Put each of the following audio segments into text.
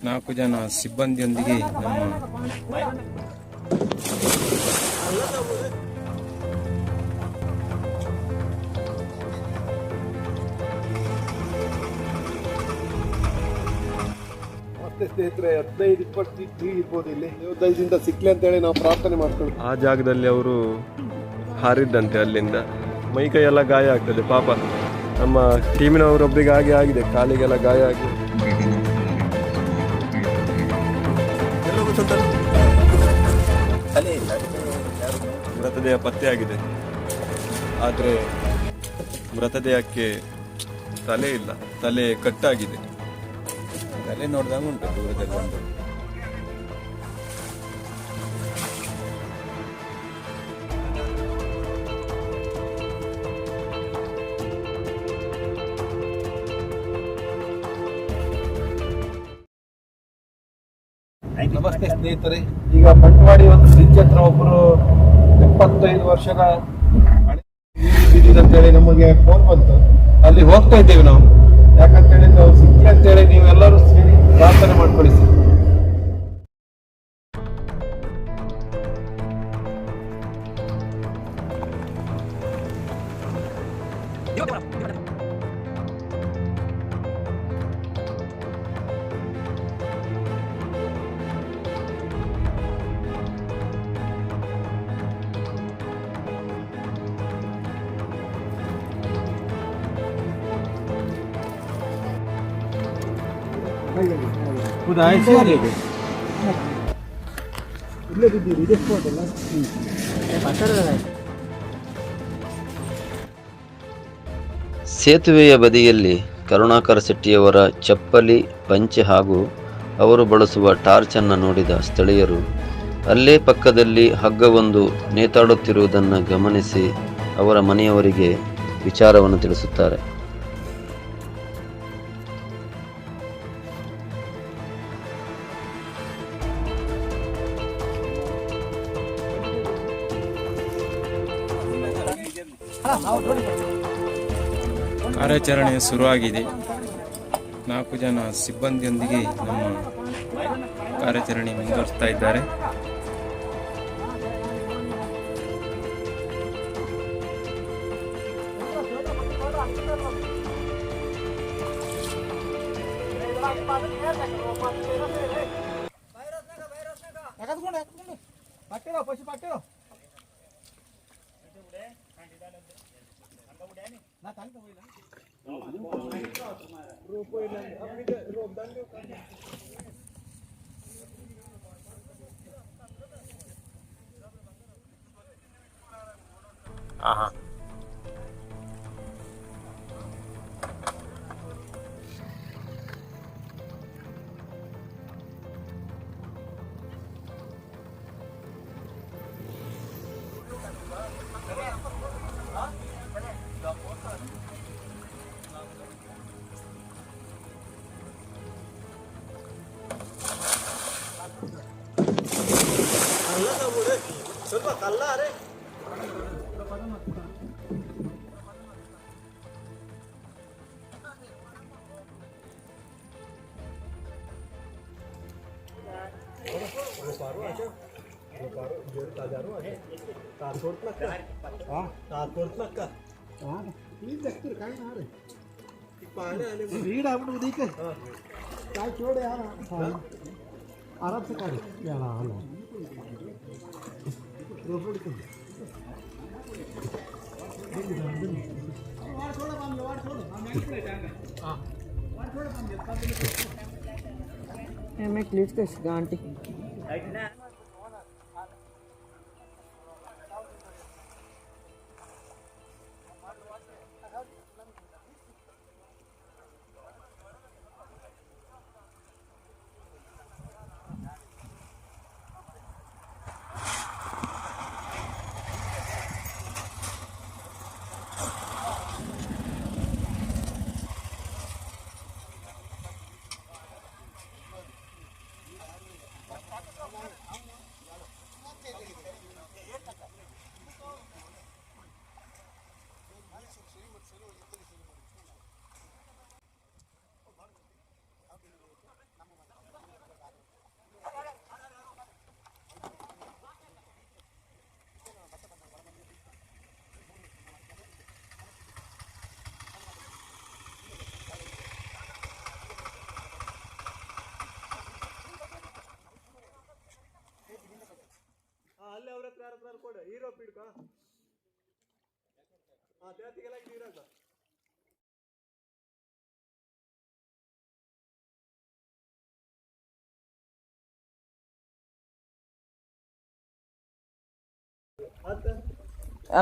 4 ಜನ ಸಿಬ್ಬಂದಿಯೊಂದಿಗೆ ನಮ್ಮ ಸ್ನೇಹಿತರೆ 15-20 ಫೀಟ್ ಇರ್ಬೋದು. ಇಲ್ಲಿ ದಯದಿಂದ ಸಿಕ್ಲಿ ಅಂತ ಹೇಳಿ ನಾವು ಪ್ರಾರ್ಥನೆ ಮಾಡ್ಕೊಳ್ತೀವಿ. ಆ ಜಾಗದಲ್ಲಿ ಅವರು ಹಾರಿದ್ದಂತೆ, ಅಲ್ಲಿಂದ ಮೈಕೈ ಎಲ್ಲ ಗಾಯ ಆಗ್ತದೆ. ಪಾಪ ನಮ್ಮ ಟೀಮಿನವರೊಬ್ಬರಿಗೆ ಹಾಗೆ ಆಗಿದೆ, ಕಾಲಿಗೆಲ್ಲ ಗಾಯ ಆಗಿದೆ. ಮೃತದೇಹ ಪತ್ತೆಯಾಗಿದೆ, ಆದರೆ ಮೃತದೇಹಕ್ಕೆ ತಲೆ ಇಲ್ಲ, ತಲೆ ಕಟ್ಟಾಗಿದೆ. ತಲೆ ನೋಡಿದಾಗ ಉಂಟು ದೂರದಲ್ಲಿ ಒಂದು. ನಮಸ್ತೆ ಸ್ನೇಹಿತರೆ, ಈಗ ಬಂಟ್ವಾಡಿ ಒಂದು ಬ್ರಿಡ್ಜ್ ಹತ್ರ ಒಬ್ಬರು 75 ವರ್ಷದ ಅಂತೇಳಿ ನಮಗೆ ಫೋನ್ ಬಂತು. ಅಲ್ಲಿ ಹೋಗ್ತಾ ಇದ್ದೇವೆ ನಾವು, ಯಾಕಂತೇಳಿ ನಾವು ಸಿಕ್ಲಿ ಅಂತೇಳಿ ನೀವೆಲ್ಲರೂ ಸೇರಿ ಪ್ರಾರ್ಥನೆ ಮಾಡ್ಕೊಳ್ಳಿ ಸರ್. ಸೇತುವೆಯ ಬದಿಯಲ್ಲಿ ಕರುಣಾಕರ ಶೆಟ್ಟಿಯವರ ಚಪ್ಪಲಿ, ಪಂಚೆ ಹಾಗೂ ಅವರು ಬಳಸುವ ಟಾರ್ಚ್ ಅನ್ನು ನೋಡಿದ ಸ್ಥಳೀಯರು ಅಲ್ಲೇ ಪಕ್ಕದಲ್ಲಿ ಹಗ್ಗವೊಂದು ನೇತಾಡುತ್ತಿರುವುದನ್ನು ಗಮನಿಸಿ ಅವರ ಮನೆಯವರಿಗೆ ವಿಚಾರವನ್ನು ತಿಳಿಸುತ್ತಾರೆ. ಕಾರ್ಯಾಚರಣೆ ಶುರುವಾಗಿದೆ. 4 ಜನ ಸಿಬ್ಬಂದಿಯೊಂದಿಗೆ ನಮ್ಮ ಕಾರ್ಯಾಚರಣೆ ಮುಂದುವರಿಸ್ತಾ ಇದ್ದಾರೆ. आराम से कर मैं क्लिप के गांटी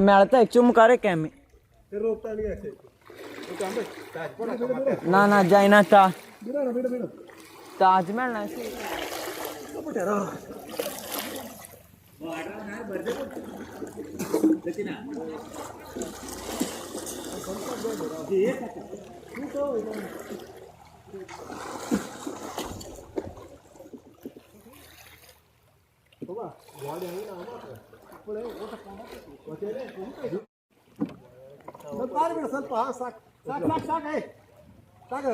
मिळता एक चुम करे काय मी ना ना जाईना ताजमहल ना ಸ್ವಲ್ಪ ಸಾಕು ಸಾಕು ಸಾಕು ಸಾಕು ಸಾಕು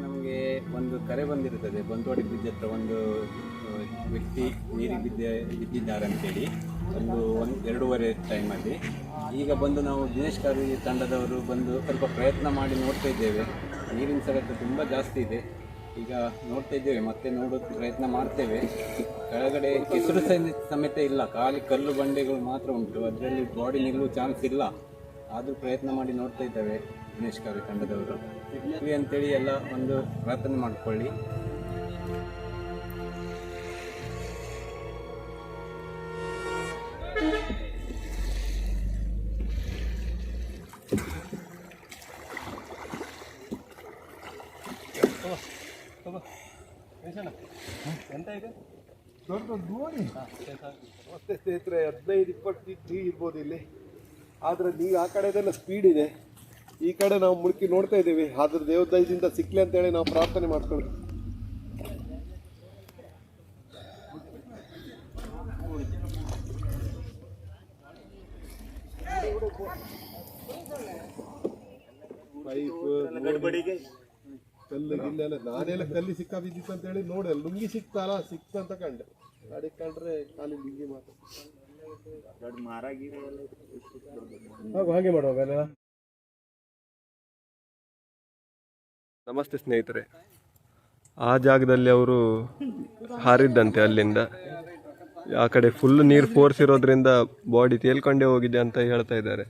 ನಮಗೆ ಒಂದು ಕರೆ ಬಂದಿರುತ್ತದೆ ಬಂಟ್ವಾಡಿ ಬ್ರಿಡ್ಜ್ ಹತ್ರ ಒಂದು ವ್ಯಕ್ತಿ ನೀರಿಗೆ ಬಿದ್ದಿದ್ದಾರೆ ಅಂತೇಳಿ ಒಂದು 2:30 ಟೈಮಲ್ಲಿ. ಈಗ ಬಂದು ನಾವು ದಿನೇಶ್ ಕಾರ್ವಿ ತಂಡದವರು ಬಂದು ಸ್ವಲ್ಪ ಪ್ರಯತ್ನ ಮಾಡಿ ನೋಡ್ತಾ ಇದ್ದೇವೆ. ನೀರಿನ ಸವೆತ ತುಂಬ ಜಾಸ್ತಿ ಇದೆ. ಈಗ ನೋಡ್ತಾ ಇದ್ದೇವೆ, ಮತ್ತೆ ನೋಡೋಕ್ಕೆ ಪ್ರಯತ್ನ ಮಾಡ್ತೇವೆ. ಕೆಳಗಡೆ ಕೆಸರು ಸಮೇತ ಇಲ್ಲ, ಖಾಲಿ ಕಲ್ಲು ಬಂಡೆಗಳು ಮಾತ್ರ ಉಂಟು. ಅದರಲ್ಲಿ ಬಾಡಿ ನಿಲ್ಲುವ ಚಾನ್ಸ್ ಇಲ್ಲ. ಆದರೂ ಪ್ರಯತ್ನ ಮಾಡಿ ನೋಡ್ತಾ ಇದ್ದೇವೆ ದಿನೇಶ್ ಕಾರ್ವಿ ತಂಡದವರು. ಸಿಗ್ಲಿ ಅಂತೇಳಿ ಎಲ್ಲ ಒಂದು ಪ್ರಾರ್ಥನೆ ಮಾಡಿಕೊಳ್ಳಿ. ಎಂತ ಇದೆ ದೊಡ್ಡ ನೋಡಿ ಮತ್ತೆ ಸ್ನೇಹಿತರೆ 15-20 ಫೀಟ್ ನೀರು ಇರ್ಬೋದು ಇಲ್ಲಿ. ಆದರೆ ನೀರು ಆ ಕಡೆದೆಲ್ಲ ಸ್ಪೀಡ್ ಇದೆ, ಈ ಕಡೆ ನಾವು ಮುಳುಕಿ ನೋಡ್ತಾ ಇದ್ದೀವಿ. ಆದ್ರೆ ದೇವದಯದಿಂದ ಸಿಕ್ಲಿ ಅಂತೇಳಿ ನಾವು ಪ್ರಾರ್ಥನೆ ಮಾಡ್ಕೊಳ್ಳಿ. ಕಲ್ಲು ಗಿಲ್ಲೆಲ್ಲ ನಾನೆಲ್ಲ ಕಲ್ಲಿ ಸಿಕ್ಕಾ ಬಿದ್ದಿತ್ತು ಅಂತ ಹೇಳಿ ನೋಡಿ, ಲುಂಗಿ ಸಿಕ್ತಲ್ಲ ಸಿಕ್ತಂತ ಕಂಡೆ. ಗಾಡಿ ಕಂಡ್ರೆ ಖಾಲಿ ಲುಂಗಿ ಮಾತ್ರ ಹಾಗೆ ಮಾಡುವಾಗ. ನಮಸ್ತೆ ಸ್ನೇಹಿತರೆ, ಆ ಜಾಗದಲ್ಲಿ ಅವರು ಹಾರಿದ್ದಂತೆ ಅಲ್ಲಿಂದ. ಆ ಕಡೆ ಫುಲ್ ನೀರು ಫೋರ್ಸ್ ಇರೋದ್ರಿಂದ ಬಾಡಿ ತೇಲ್ಕೊಂಡೇ ಹೋಗಿದೆ ಅಂತ ಹೇಳ್ತಾ ಇದ್ದಾರೆ.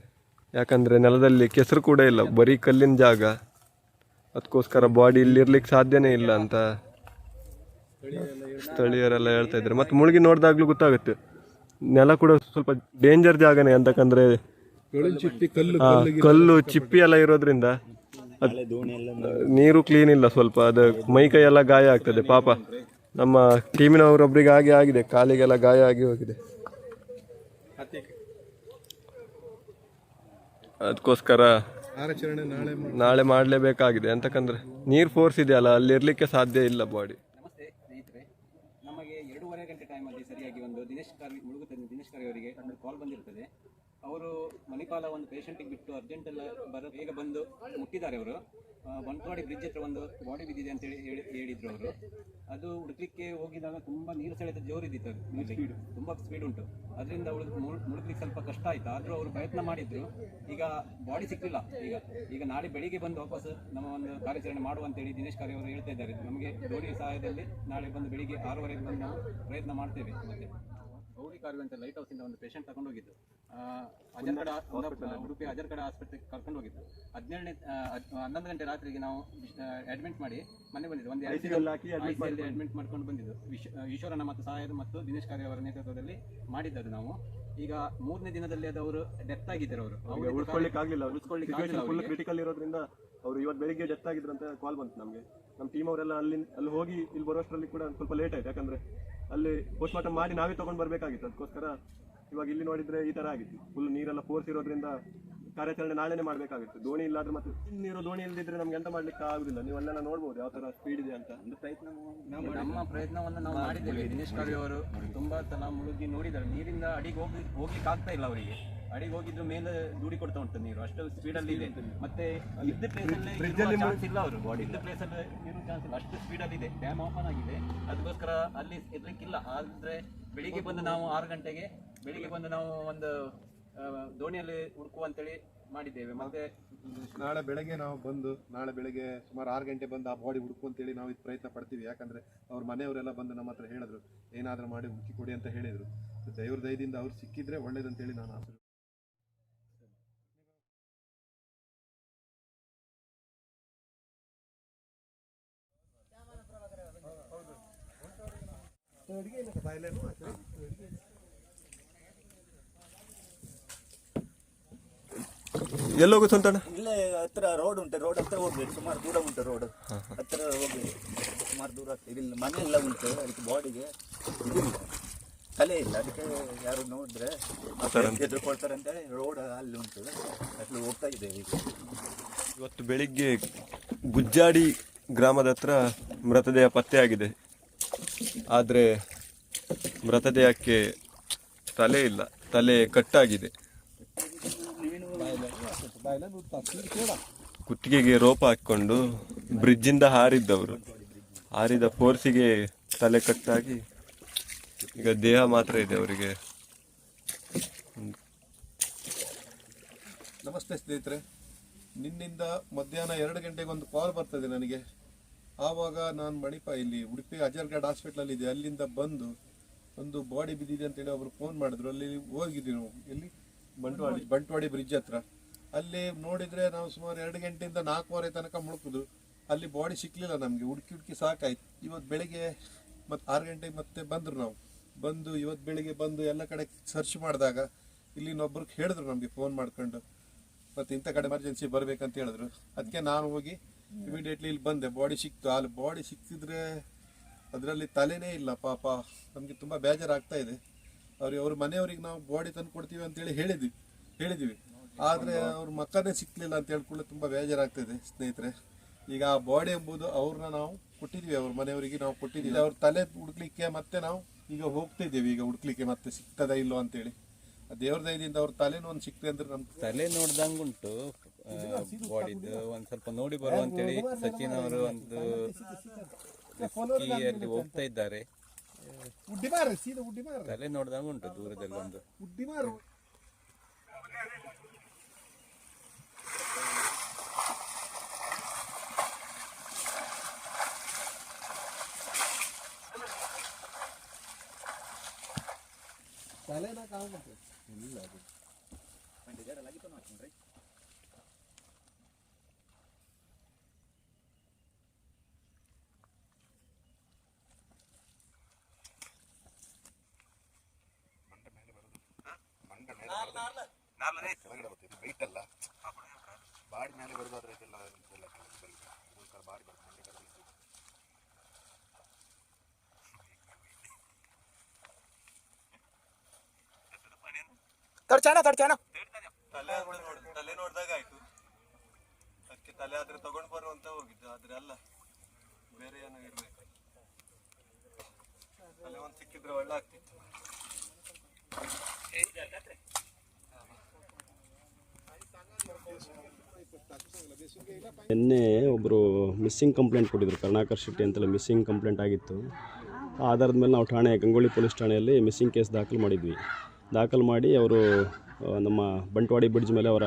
ಯಾಕಂದರೆ ನೆಲದಲ್ಲಿ ಕೆಸರು ಕೂಡ ಇಲ್ಲ, ಬರೀ ಕಲ್ಲಿನ ಜಾಗ. ಅದಕ್ಕೋಸ್ಕರ ಬಾಡಿ ಇಲ್ಲಿರ್ಲಿಕ್ಕೆ ಸಾಧ್ಯನೇ ಇಲ್ಲ ಅಂತ ಸ್ಥಳೀಯರೆಲ್ಲ ಹೇಳ್ತಾ ಇದ್ದಾರೆ. ಮತ್ತು ಮುಳುಗಿ ನೋಡಿದಾಗ್ಲೂ ಗೊತ್ತಾಗುತ್ತೆ, ನೆಲ ಕೂಡ ಸ್ವಲ್ಪ ಡೇಂಜರ್ ಜಾಗನೇ. ಅಂತಕಂದ್ರೆ ಕಲ್ಲು ಚಿಪ್ಪಿ ಎಲ್ಲ ಇರೋದ್ರಿಂದ ನೀರು ಕ್ಲೀನ್ ಇಲ್ಲ ಸ್ವಲ್ಪ. ಅದು ಮೈ ಕೈ ಎಲ್ಲ ಗಾಯ ಆಗ್ತದೆ. ಪಾಪ ನಮ್ಮ ಟೀಮಿನವರೊಬ್ಬರಿಗೆ ಹಾಗೆ ಆಗಿದೆ, ಕಾಲಿಗೆಲ್ಲ ಗಾಯ ಆಗಿ ಹೋಗಿದೆ. ಅದಕ್ಕೋಸ್ಕರ ನಾಳೆ ಮಾಡಲೇಬೇಕಾಗಿದೆ. ಅಂತಕಂದ್ರೆ ನೀರು ಫೋರ್ಸ್ ಇದೆಯಲ್ಲ, ಅಲ್ಲಿ ಇರಲಿಕ್ಕೆ ಸಾಧ್ಯ ಇಲ್ಲ ಬಾಡಿ. ನಮಸ್ತೆ ಸ್ನೇಹಿತರೆ, ನಮಗೆ 2:30 ಗಂಟೆ ಟೈಮಲ್ಲಿ ಸರಿಯಾಗಿ ಒಂದು ದಿನೇಶ್ ಕಾರ್ವಿ ದಿನೇಶ್ ಕಾರ್ವಿ ಅವರಿಗೆ ಒಂದು ಕಾಲ್ ಬಂದಿರ್ತದೆ. ಅವರು ಮಣಿಪಾಲ ಒಂದು ಪೇಷಂಟಿಗೆ ಬಿಟ್ಟು ಅರ್ಜೆಂಟೆಲ್ಲ ಬೇಗ ಬಂದು ಮುಟ್ಟಿದ್ದಾರೆ. ಅವರು ಬಂಟ್ವಾಡಿ ಬ್ರಿಡ್ಜ್ ಹತ್ರ ಒಂದು ಬಾಡಿ ಬಿದ್ದಿದೆ ಅಂತೇಳಿ ಹೇಳಿದ್ರು ಅವರು. ಅದು ಹುಡುಕ್ಲಿಕ್ಕೆ ಹೋಗಿದಾಗ ತುಂಬ ನೀರು ಸೆಳೆತ ಜೋರಿದ್ದಿತ್ತು, ತುಂಬ ಸ್ಪೀಡ್ ಉಂಟು. ಅದರಿಂದ ಮುಳುಗ್ಲಿಕ್ಕೆ ಸ್ವಲ್ಪ ಕಷ್ಟ ಆಯಿತು. ಆದರೂ ಅವರು ಪ್ರಯತ್ನ ಮಾಡಿದ್ರು. ಈಗ ಬಾಡಿ ಸಿಕ್ಕಲಿಲ್ಲ. ಈಗ ನಾಳೆ ಬೆಳಿಗ್ಗೆ ಬಂದು ವಾಪಸ್ ನಮ್ಮ ಒಂದು ಕಾರ್ಯಾಚರಣೆ ಮಾಡುವಂತೇಳಿ ದಿನೇಶ್ ಕಾರ್ವಿ ಅವರು ಹೇಳ್ತಾ ಇದ್ದಾರೆ. ನಮಗೆ ದೋಣಿ ಸಹಾಯದಲ್ಲಿ ನಾಳೆ ಬಂದು ಬೆಳಿಗ್ಗೆ 6:30 ಬಂದು ನಾವು ಪ್ರಯತ್ನ ಮಾಡ್ತೇವೆ. ಮತ್ತೆ ಗೌರಿ ಕಾರ್ವಿ ಅಂತ ಲೈಟ್ ಹೌಸಿಂದ ಒಂದು ಪೇಷಂಟ್ ತಗೊಂಡು ಹೋಗಿದ್ದು ಅಜರ್ಕಡ ಉಡುಪಿ ಅಜರ್ಕಡ ಆಸ್ಪತ್ರೆಗೆ ಕರ್ಕೊಂಡು ಹೋಗಿದ್ದು 11 ಗಂಟೆ ರಾತ್ರಿಗೆ ನಾವು ಅಡ್ಮಿಟ್ ಮಾಡಿ ಮನೆ ಬಂದಿದ್ದು. ಒಂದು ಐಸಿಯಲ್ಲಿ ಅಡ್ಮಿಟ್ ಮಾಡ್ಕೊಂಡು ಬಂದಿದ್ದು. ಈಶ್ವರನ ಮತ್ತು ಸಹಾಯದ ಮತ್ತು ದಿನೇಶ್ ಕಾರ್ಯ ಅವರ ನೇತೃತ್ವದಲ್ಲಿ ಮಾಡಿದ್ದದು ನಾವು. ಈಗ 3ನೇ ದಿನದಲ್ಲಿ ಅದು ಅವರು ಡೆತ್ ಆಗಿದ್ದಾರೆ. ಅವರು ಫುಲ್ ಕ್ರಿಟಿಕಲ್ ಇರೋದ್ರಿಂದ ಅವರು ಇವತ್ತು ಬೆಳಿಗ್ಗೆ ಡೆತ್ ಆಗಿದ್ರು ಅಂತ ಕಾಲ್ ಬಂತು ನಮಗೆ. ನಮ್ಮ ಟೀಮ್ ಅವರೆಲ್ಲ ಅಲ್ಲಿ ಹೋಗಿ ಇಲ್ಲಿ ಬರೋಷ್ಟರಲ್ಲಿ ಕೂಡ ಸ್ವಲ್ಪ ಲೇಟ್ ಆಯ್ತು, ಯಾಕಂದ್ರೆ ಅಲ್ಲಿ ಪೋಸ್ಟ್ ಮಾರ್ಟಮ್ ಮಾಡಿ ನಾವೇ ತಗೊಂಡು ಬರಬೇಕಾಗಿತ್ತು. ಅದಕ್ಕೋಸ್ಕರ ಇವಾಗ ಇಲ್ಲಿ ನೋಡಿದ್ರೆ ಈ ತರ ಆಗಿತ್ತು. ಫುಲ್ ನೀರೆಲ್ಲ ಫೋರ್ಸ್ ಇರೋದ್ರಿಂದ ಕಾರ್ಯಾಚರಣೆ ನಾಳೆನೇ ಮಾಡಬೇಕಾಗಿತ್ತು. ದೋಣಿ ಇಲ್ಲಾದ್ರೆ ಮತ್ತೆ ನೀರು ದೋಣಿ ಇಲ್ಲದಿದ್ರೆ ನಮ್ಗೆ ಎಂತ ಮಾಡ್ಲಿಕ್ಕೆ ಆಗುದಿಲ್ಲ. ನೀವು ಅಲ್ಲೆಲ್ಲ ನೋಡ್ಬೋದು ಯಾವ ತರ ಸ್ಪೀಡ್ ಇದೆ ಅಂತ. ನಮ್ಮ ಪ್ರಯತ್ನವನ್ನು ನಾವು ಮಾಡಿದ್ದೇವೆ. ದಿನೇಶ್ ಕಾರ್ಯ ಅವರು ತುಂಬಾ ಸಲ ಮುಳುಗಿ ನೋಡಿದ್ದಾರೆ. ನೀರಿಂದ ಅಡಿಗೆ ಹೋಗ್ಲಿಕ್ಕೆ ಆಗ್ತಾ ಇಲ್ಲ ಅವರಿಗೆ. ಅಡಿಗೆ ಹೋಗಿದ್ರು ಮೇಲೆ ದೂಡಿ ಕೊಡ್ತಾ ಉಂಟು ನೀರು, ಅಷ್ಟು ಸ್ಪೀಡಲ್ಲಿ ಇದೆ. ಮತ್ತೆ ಇದ್ದ ಪ್ಲೇಸಲ್ಲಿ ಚಾನ್ಸ್ ಇಲ್ಲ, ಅವರು ಬಾಡಿ ಇದ್ದ ಪ್ಲೇಸಲ್ಲಿ ಇರೋ ಚಾನ್ಸ್ ಇಲ್ಲ, ಅಷ್ಟು ಸ್ಪೀಡಲ್ಲಿ ಇದೆ. ಡ್ಯಾಮ್ ಓಪನ್ ಆಗಿದೆ, ಅದಕ್ಕೋಸ್ಕರ ಅಲ್ಲಿ ಇರ್ಲಿಕ್ಕಿಲ್ಲ. ಆದರೆ ಬೆಳಿಗ್ಗೆ ಬಂದು ನಾವು 6 ಗಂಟೆಗೆ ಬೆಳಿಗ್ಗೆ ಬಂದು ನಾವು ಒಂದು ದೋಣಿಯಲ್ಲಿ ಹುಡುಕುವಂತೇಳಿ ಮಾಡಿದ್ದೇವೆ. ಮತ್ತೆ ನಾಳೆ ಬೆಳಗ್ಗೆ ನಾವು ಬಂದು ನಾಳೆ ಬೆಳಗ್ಗೆ ಸುಮಾರು 6 ಗಂಟೆ ಬಂದು ಆ ಬಾಡಿ ಹುಡುಕು ಅಂತೇಳಿ ನಾವು ಇದು ಪ್ರಯತ್ನ ಪಡ್ತೀವಿ. ಯಾಕಂದರೆ ಅವ್ರ ಮನೆಯವರೆಲ್ಲ ಬಂದು ನಮ್ಮ ಹತ್ರ ಹೇಳಿದ್ರು, ಏನಾದರೂ ಮಾಡಿ ಹುಡುಕಿ ಕೊಡಿ ಅಂತ ಹೇಳಿದರು. ದೇವ್ರ ದಯದಿಂದ ಅವ್ರು ಸಿಕ್ಕಿದ್ರೆ ಒಳ್ಳೇದಂತೇಳಿ ನಾನು ಆಸೆ. ಎಲ್ಲೋಗುತ್ತೆ ಅಂತ ಇಲ್ಲೇ ಹತ್ರ ರೋಡ್ ಉಂಟು, ರೋಡ್ ಹತ್ರ ಹೋಗ್ಬೇಕು. ಸುಮಾರು ದೂರ ಉಂಟು, ರೋಡ್ ಹತ್ರ ಹೋಗ್ಬೇಕು, ಸುಮಾರು ದೂರ ಆಗ್ತದೆ. ಇಲ್ಲಿ ಮನೆ ಎಲ್ಲ ಉಂಟು, ಅದಕ್ಕೆ ಬಾಡಿಗೆ ಇದಿಲ್ಲ, ತಲೆ ಇಲ್ಲ. ಅದಕ್ಕೆ ಯಾರು ನೋಡಿದ್ರೆ ಎದುರುಕೊಳ್ತಾರೆ ಅಂತ ರೋಡ್ ಅಲ್ಲಿ ಉಂಟು, ಅಲ್ಲಿ ಹೋಗ್ತಾ ಇದ್ದೇವೆ ಈಗ. ಇವತ್ತು ಬೆಳಿಗ್ಗೆ ಗುಜ್ಜಾಡಿ ಗ್ರಾಮದ ಹತ್ರ ಮೃತದೇಹ ಪತ್ತೆಯಾಗಿದೆ. ಆದರೆ ಮೃತದೇಹಕ್ಕೆ ತಲೆ ಇಲ್ಲ, ತಲೆ ಕಟ್ಟಾಗಿದೆ. ಕುತ್ತಿಗೆಗೆ ರೋಪ ಹಾಕಿಕೊಂಡು ಬ್ರಿಡ್ಜಿಂದ ಹಾರಿದ್ದವರು, ಹಾರಿದ ಫೋರ್ಸಿಗೆ ತಲೆ ಕಟ್ಟಾಗಿ ಈಗ ದೇಹ ಮಾತ್ರ ಇದೆ ಅವರಿಗೆ. ನಮಸ್ತೆ ಸ್ನೇಹಿತರೆ, ನಿನ್ನಿಂದ ಮಧ್ಯಾಹ್ನ 2 ಗಂಟೆಗೆ ಒಂದು ಕಾಲ್ ಬರ್ತದೆ ನನಗೆ. ಆವಾಗ ನಾನು ಮಣಿಪ ಇಲ್ಲಿ ಉಡುಪಿ ಅಜರ್ಗಢ ಹಾಸ್ಪಿಟ್ಲಲ್ಲಿ ಇದೆ, ಅಲ್ಲಿಂದ ಬಂದು ಒಂದು ಬಾಡಿ ಬಿದ್ದಿದೆ ಅಂತೇಳಿ ಅವರು ಫೋನ್ ಮಾಡಿದ್ರು. ಅಲ್ಲಿ ಹೋಗಿದ್ವಿ ನಾವು, ಎಲ್ಲಿ ಬಂಟ್ವಾಡಿ ಬ್ರಿಡ್ಜ್ ಹತ್ರ. ಅಲ್ಲಿ ನೋಡಿದರೆ ನಾವು ಸುಮಾರು 2 ಗಂಟೆಯಿಂದ 4:15 ತನಕ ಮುಳುಕಿದ್ರು. ಅಲ್ಲಿ ಬಾಡಿ ಸಿಕ್ಕಲಿಲ್ಲ ನಮಗೆ, ಹುಡುಕಿ ಸಾಕಾಯ್ತು. ಇವತ್ತು ಬೆಳಿಗ್ಗೆ ಮತ್ತು 6 ಗಂಟೆಗೆ ಮತ್ತೆ ಬಂದರು. ನಾವು ಬಂದು ಇವತ್ತು ಬೆಳಿಗ್ಗೆ ಬಂದು ಎಲ್ಲ ಕಡೆ ಸರ್ಚ್ ಮಾಡಿದಾಗ ಇಲ್ಲಿನೊಬ್ಬರು ಹೇಳಿದ್ರು ನಮಗೆ ಫೋನ್ ಮಾಡ್ಕೊಂಡು, ಮತ್ತು ಇಂಥ ಕಡೆ ಎಮರ್ಜೆನ್ಸಿ ಬರಬೇಕಂತ ಹೇಳಿದ್ರು. ಅದಕ್ಕೆ ನಾನು ಹೋಗಿ ಇಮಿಡಿಯೇಟ್ಲಿ ಇಲ್ಲಿ ಬಂದೆ. ಬಾಡಿ ಸಿಕ್ತು. ಅಲ್ಲಿ ಬಾಡಿ ಸಿಕ್ಕಿದ್ರೆ ಅದರಲ್ಲಿ ತಲೆನೇ ಇಲ್ಲ. ಪಾಪ ನಮಗೆ ತುಂಬ ಬೇಜಾರಾಗ್ತಾ ಇದೆ. ಅವ್ರ ಮನೆಯವ್ರಿಗೆ ನಾವು ಬಾಡಿ ತಂದು ಕೊಡ್ತೀವಿ ಅಂತೇಳಿ ಹೇಳಿದ್ವಿ. ಆದರೆ ಅವ್ರ ಮಕ್ಕಳೇ ಸಿಕ್ಕಲಿಲ್ಲ ಅಂತ ಹೇಳ್ಕೊಳ್ಳಿ ತುಂಬ ಬೇಜಾರಾಗ್ತಾಯಿದೆ ಸ್ನೇಹಿತರೆ. ಈಗ ಆ ಬಾಡಿ ಎಂಬುದು ಅವ್ರನ್ನ ನಾವು ಕೊಟ್ಟಿದ್ವಿ, ಅವ್ರ ಮನೆಯವರಿಗೆ ನಾವು ಕೊಟ್ಟಿದ್ದೀವಿ. ಅವ್ರ ತಲೆ ಹುಡುಕ್ಲಿಕ್ಕೆ ಮತ್ತೆ ನಾವು ಈಗ ಹೋಗ್ತಾ ಇದ್ದೀವಿ, ಈಗ ಹುಡುಕ್ಲಿಕ್ಕೆ ಮತ್ತೆ ಸಿಗ್ತದ ಇಲ್ಲೋ ಅಂತೇಳಿ. ದೇವ್ರ ದಯದಿಂದ ಅವ್ರ ತಲೆನೂ ಒಂದು ಸಿಕ್ತದೆ ಅಂದ್ರೆ ನಮ್ಮ ತಲೆ ನೋಡ್ದಂಗುಂಟು. ಬಾಡಿದು ಒಂದು ಸ್ವಲ್ಪ ನೋಡಿ ಬರುವಂತೇಳಿ ಸಚಿನ್ ಅವರು ಒಂದು ಅಲ್ಲಿ ಹೋಗ್ತಾ ಇದ್ದಾರೆ. ತಲೆ ನೋಡ್ದಂಗುಂಟು ದೂರದಲ್ಲಿ ಒಂದು. ತಲೆನ ಕಾಣುತ್ತೆ ಇಲ್ಲ ಅದು. ಬಾಡಿ ಮೇಲೆ ಬರೋದಾದ್ರೆ ಬಾಡಿ ತಲೆ ನೋಡಿದಾಗ ಆಯ್ತು. ಅದಕ್ಕೆ ತಲೆ ಆದ್ರೆ ತಗೊಂಡು ಬರುವಂತ ಹೋಗಿದ್ದು, ಆದ್ರೆ ಅಲ್ಲ, ಬೇರೆ ಏನೋ ಇರ್ಬೇಕು. ತಲೆ ಒಂದು ಸಿಕ್ಕಿದ್ರೆ ಒಳ್ಳೆ ಆಗ್ತಿತ್ತು. ನಿನ್ನೆ ಒಬ್ಬರು ಮಿಸ್ಸಿಂಗ್ ಕಂಪ್ಲೇಂಟ್ ಕೊಟ್ಟಿದ್ರು, ಕರುಣಾಕರ್ ಶೆಟ್ಟಿ ಅಂತೆಲ್ಲ ಮಿಸ್ಸಿಂಗ್ ಕಂಪ್ಲೇಂಟ್ ಆಗಿತ್ತು. ಆ ಆಧಾರದ ಮೇಲೆ ನಾವು ಗಂಗೊಳ್ಳಿ ಪೊಲೀಸ್ ಠಾಣೆಯಲ್ಲಿ ಮಿಸ್ಸಿಂಗ್ ಕೇಸ್ ದಾಖಲು ಮಾಡಿ ಅವರು ನಮ್ಮ ಬಂಟ್ವಾಡಿ ಬ್ರಿಡ್ಜ್ ಮೇಲೆ ಅವರ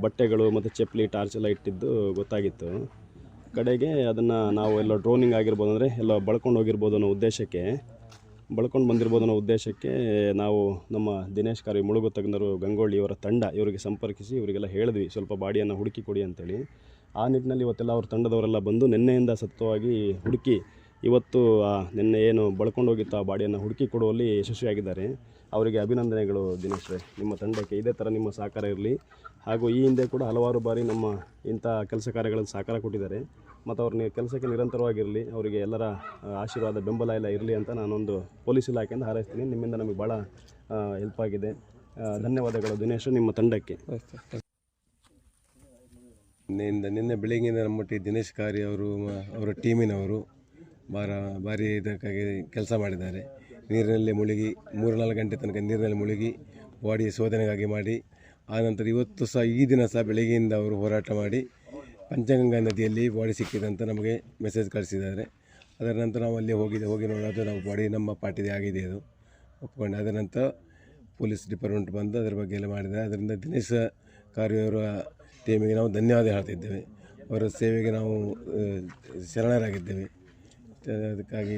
ಬಟ್ಟೆಗಳು ಮತ್ತು ಚಪ್ಪಲಿ ಟಾರ್ಚ್ ಎಲ್ಲ ಇಟ್ಟಿದ್ದು ಗೊತ್ತಾಗಿತ್ತು. ಕಡೆಗೆ ಅದನ್ನು ನಾವು ಎಲ್ಲ ಡ್ರೋನಿಂಗ್ ಆಗಿರ್ಬೋದು, ಅಂದರೆ ಎಲ್ಲ ಬಳ್ಕೊಂಡು ಹೋಗಿರ್ಬೋದು ಅನ್ನೋ ಉದ್ದೇಶಕ್ಕೆ ಬಳ್ಕೊಂಡು ಬಂದಿರ್ಬೋದು ಅನ್ನೋ ಉದ್ದೇಶಕ್ಕೆ ನಾವು ನಮ್ಮ ದಿನೇಶ್ ಕಾರ್ಯ ಮುಳುಗು ತಜ್ಞರು ಗಂಗೊಳ್ಳಿ ಇವರ ತಂಡ ಇವರಿಗೆ ಸಂಪರ್ಕಿಸಿ ಇವರಿಗೆಲ್ಲ ಹೇಳಿದ್ವಿ ಸ್ವಲ್ಪ ಬಾಡಿಯನ್ನು ಹುಡುಕಿ ಕೊಡಿ ಅಂತೇಳಿ. ಆ ನಿಟ್ಟಿನಲ್ಲಿ ಇವತ್ತೆಲ್ಲ ಅವ್ರ ತಂಡದವರೆಲ್ಲ ಬಂದು ನಿನ್ನೆಯಿಂದ ಸತ್ವವಾಗಿ ಹುಡುಕಿ ಇವತ್ತು ನಿನ್ನೆ ಏನು ಬಳ್ಕೊಂಡೋಗಿತ್ತು ಆ ಬಾಡಿಯನ್ನು ಹುಡುಕಿ ಕೊಡುವಲ್ಲಿ ಯಶಸ್ವಿಯಾಗಿದ್ದಾರೆ. ಅವರಿಗೆ ಅಭಿನಂದನೆಗಳು ದಿನೇಶ್ ರೇ. ನಿಮ್ಮ ತಂಡಕ್ಕೆ ಇದೇ ಥರ ನಿಮ್ಮ ಸಹಕಾರ ಇರಲಿ. ಹಾಗೂ ಈ ಹಿಂದೆ ಕೂಡ ಹಲವಾರು ಬಾರಿ ನಮ್ಮ ಇಂಥ ಕೆಲಸ ಕಾರ್ಯಗಳಲ್ಲಿ ಸಹಕಾರ ಕೊಟ್ಟಿದ್ದಾರೆ. ಮತ್ತು ಅವ್ರ ಕೆಲಸಕ್ಕೆ ನಿರಂತರವಾಗಿರಲಿ, ಅವರಿಗೆ ಎಲ್ಲರ ಆಶೀರ್ವಾದ ಬೆಂಬಲ ಎಲ್ಲ ಇರಲಿ ಅಂತ ನಾನೊಂದು ಪೊಲೀಸ್ ಇಲಾಖೆಯಿಂದ ಹಾರೈಸ್ತೀನಿ. ನಿಮ್ಮಿಂದ ನಮಗೆ ಭಾಳ ಹೆಲ್ಪ್ ಆಗಿದೆ. ಧನ್ಯವಾದಗಳು ದಿನೇಶ್, ನಿಮ್ಮ ತಂಡಕ್ಕೆ. ನಿನ್ನೆ ಬೆಳಗ್ಗಿಂದ ನಮ್ಮೊಟ್ಟಿಗೆ ದಿನೇಶ್ ಕಾರ್ಯ ಅವರು ಅವರ ಟೀಮಿನವರು ಭಾರಿ ಇದಕ್ಕಾಗಿ ಕೆಲಸ ಮಾಡಿದ್ದಾರೆ. ನೀರಿನಲ್ಲಿ ಮುಳುಗಿ 3-4 ಗಂಟೆ ತನಕ ನೀರಿನಲ್ಲಿ ಮುಳುಗಿ ಬಾಡಿ ಶೋಧನೆಗಾಗಿ ಮಾಡಿ, ಆನಂತರ ಇವತ್ತು ಸಹ ಈ ದಿನ ಸಹ ಬೆಳಗ್ಗೆಯಿಂದ ಅವರು ಹೋರಾಟ ಮಾಡಿ ಪಂಚಗಂಗಾ ನದಿಯಲ್ಲಿ ಬಾಡಿ ಸಿಕ್ಕಿದೆ ಅಂತ ನಮಗೆ ಮೆಸೇಜ್ ಕಳಿಸಿದ್ದಾರೆ. ಅದರ ನಂತರ ನಾವು ಅಲ್ಲಿ ಹೋಗಿ ನೋಡೋದು ನಾವು ಬಾಡಿ ನಮ್ಮ ಪಾರ್ಟಿದೆ ಆಗಿದೆ ಅದು ಒಪ್ಕೊಂಡು. ಅದರ ನಂತರ ಪೊಲೀಸ್ ಡಿಪಾರ್ಟ್ಮೆಂಟ್ ಬಂದು ಅದರ ಬಗ್ಗೆ ಎಲ್ಲ ಮಾಡಿದ್ದಾರೆ. ಅದರಿಂದ ದಿನೇಶ್ ಕಾರ್ಯವರ ಟೀಮಿಗೆ ನಾವು ಧನ್ಯವಾದ ಹೇಳ್ತಿದ್ದೇವೆ. ಅವರ ಸೇವೆಗೆ ನಾವು ಶರಣರಾಗಿದ್ದೇವೆ. ಅದಕ್ಕಾಗಿ